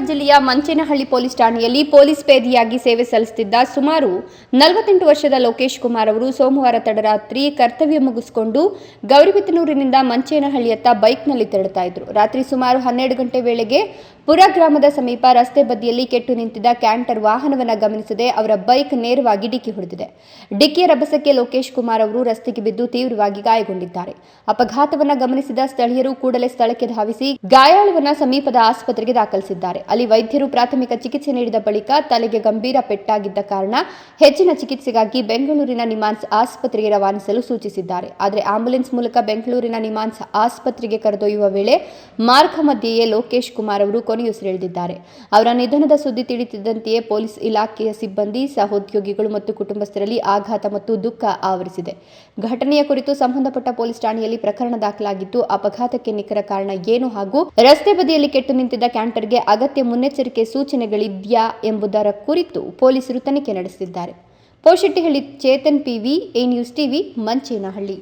ಜಿಲ್ಲೆಯ ಮಂಚೇನಹಳ್ಳಿ ಪೊಲೀಸ್ ಠಾಣೆಯಲ್ಲಿ ಪೊಲೀಸ್ ಪೇದೆಯಾಗಿ ಸೇವೆ ಸಲ್ಲಿಸುತ್ತಿದ್ದ ಸುಮಾರು 48 ವರ್ಷದ ಲೋಕೇಶ್ ಕುಮಾರ್ ಅವರು ಸೋಮವಾರ ತಡರಾತ್ರಿ ಕರ್ತವ್ಯ ಮುಗಿಸಿಕೊಂಡು ಗೌರಿಬಿದನೂರಿನಿಂದ ಮಂಚೇನಹಳ್ಳಿಯತ್ತ ಬೈಕ್ನಲ್ಲಿ ತೆರಳುತ್ತಾ ಇದ್ರು. ರಾತ್ರಿ ಸುಮಾರು 12 ಗಂಟೆ ವೇಳೆಗೆ ಪುರ ಗ್ರಾಮದ ಸಮೀಪ ರಸ್ತೆ ಬದಿಯಲ್ಲಿ ಕೆಟ್ಟು ನಿಂತಿದ್ದ ಕ್ಯಾಂಟರ್ ವಾಹನವನ್ನು ಗಮನಿಸದೆ ಅವರ ಬೈಕ್ ನೇರವಾಗಿ ಡಿಕ್ಕಿ ಹೊಡೆದಿದೆ. ಡಿಕ್ಕಿಯ ರಭಸಕ್ಕೆ ಲೋಕೇಶ್ ಕುಮಾರ್ ಅವರು ರಸ್ತೆಗೆ ಬಿದ್ದು ತೀವ್ರವಾಗಿ ಗಾಯಗೊಂಡಿದ್ದಾರೆ. ಅಪಘಾತವನ್ನು ಗಮನಿಸಿದ ಸ್ಥಳೀಯರು ಕೂಡಲೇ ಸ್ಥಳಕ್ಕೆ ಧಾವಿಸಿ ಗಾಯಾಳುವನ್ನ ಸಮೀಪದ ಆಸ್ಪತ್ರೆಗೆ ದಾಖಲಿಸಿದ್ದಾರೆ. ಅಲ್ಲಿ ವೈದ್ಯರು ಪ್ರಾಥಮಿಕ ಚಿಕಿತ್ಸೆ ನೀಡಿದ ಬಳಿಕ ತಲೆಗೆ ಗಂಭೀರ ಪೆಟ್ಟಾಗಿದ್ದ ಕಾರಣ ಹೆಚ್ಚಿನ ಚಿಕಿತ್ಸೆಗಾಗಿ ಬೆಂಗಳೂರಿನ ನಿಮ್ಹಾನ್ಸ್ ಆಸ್ಪತ್ರೆಗೆ ರವಾನಿಸಲು ಸೂಚಿಸಿದ್ದಾರೆ. ಆದರೆ ಆಂಬ್ಯುಲೆನ್ಸ್ ಮೂಲಕ ಬೆಂಗಳೂರಿನ ನಿಮ್ಹಾನ್ಸ್ ಆಸ್ಪತ್ರೆಗೆ ಕರೆದೊಯ್ಯುವ ವೇಳೆ ಮಾರ್ಗ ಮಧ್ಯೆಯೇ ಲೋಕೇಶ್ ಕುಮಾರ್ ಅವರು ಕೊನೆಯುಸಿರೆಳೆದಿದ್ದಾರೆ. ಅವರ ನಿಧನದ ಸುದ್ದಿ ತಿಳಿಯುತ್ತಿದ್ದಂತೆಯೇ ಪೊಲೀಸ್ ಇಲಾಖೆಯ ಸಿಬ್ಬಂದಿ, ಸಹೋದ್ಯೋಗಿಗಳು ಮತ್ತು ಕುಟುಂಬಸ್ಥರಲ್ಲಿ ಆಘಾತ ಮತ್ತು ದುಃಖ ಆವರಿಸಿದೆ. ಘಟನೆಯ ಕುರಿತು ಸಂಬಂಧಪಟ್ಟ ಪೊಲೀಸ್ ಠಾಣೆಯಲ್ಲಿ ಪ್ರಕರಣ ದಾಖಲಾಗಿದ್ದು, ಅಪಘಾತಕ್ಕೆ ನಿಖರ ಕಾರಣ ಏನು ಹಾಗೂ ರಸ್ತೆ ಬದಿಯಲ್ಲಿ ಕೆಟ್ಟು ನಿಂತಿದ್ದ ಕ್ಯಾಂಟರ್ಗೆ ಅಗತ್ಯ ಮುನ್ನೆಚ್ಚರಿಕೆ ಸೂಚನೆಗಳಿದೆಯಾ ಎಂಬುದರ ಕುರಿತು ಪೊಲೀಸರು ತನಿಖೆ ನಡೆಸುತ್ತಿದ್ದಾರೆ. ಪೋಶೆಟ್ಟಿಹಳ್ಳಿ Chetan PV, A News TV, Manchenahalli.